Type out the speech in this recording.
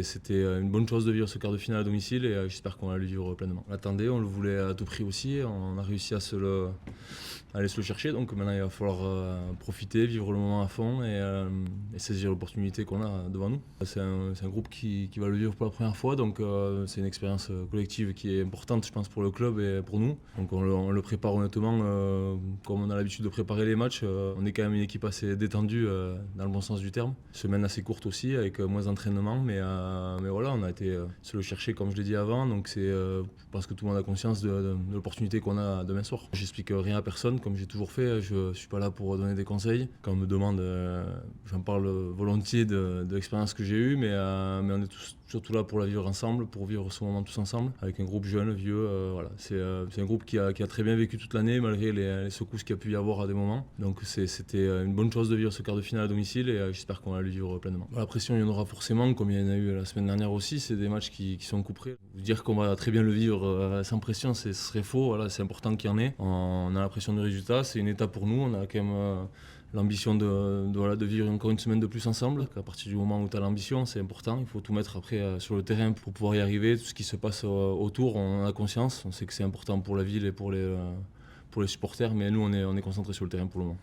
c'était une bonne chose de vivre ce quart de finale à domicile et j'espère qu'on va le vivre pleinement. On l'attendait, on le voulait à tout prix aussi, on a réussi à aller se le chercher, donc maintenant il va falloir profiter, vivre le moment à fond et saisir l'opportunité qu'on a devant nous. C'est un groupe qui va le vivre pour la première fois, donc c'est une expérience collective qui est importante je pense pour le club et pour nous. Donc on le prépare honnêtement comme on a l'habitude de préparer les matchs. On est quand même une équipe assez détendue dans le bon sens du terme. Semaine assez courte aussi avec moins d'entraînement, mais voilà, on a été se le chercher comme je l'ai dit avant, donc je pense que tout le monde a conscience de l'opportunité qu'on a demain soir. J'explique rien à personne comme j'ai toujours fait, je suis pas là pour donner des conseils. Quand on me demande, j'en parle volontiers de l'expérience que j'ai eue, mais on est surtout là pour la vivre ensemble, pour vivre ce moment tous ensemble, avec un groupe jeune, vieux, voilà. C'est un groupe qui a très bien vécu toute l'année, malgré les secousses qu'il y a pu y avoir à des moments. Donc c'était une bonne chose de vivre ce quart de finale à domicile et j'espère qu'on va le vivre pleinement. La pression, il y en aura forcément, comme il y en a eu la semaine dernière aussi, c'est des matchs qui sont couperés. Vous dire qu'on va très bien le vivre sans pression, ce serait faux, voilà, c'est important qu'il y en ait. On a la pression du résultat, c'est une étape pour nous, on a quand même l'ambition de vivre encore une semaine de plus ensemble. À partir du moment où tu as l'ambition, c'est important. Il faut tout mettre après sur le terrain pour pouvoir y arriver. Tout ce qui se passe autour, on en a conscience. On sait que c'est important pour la ville et pour les supporters, mais nous, on est concentrés sur le terrain pour le moment.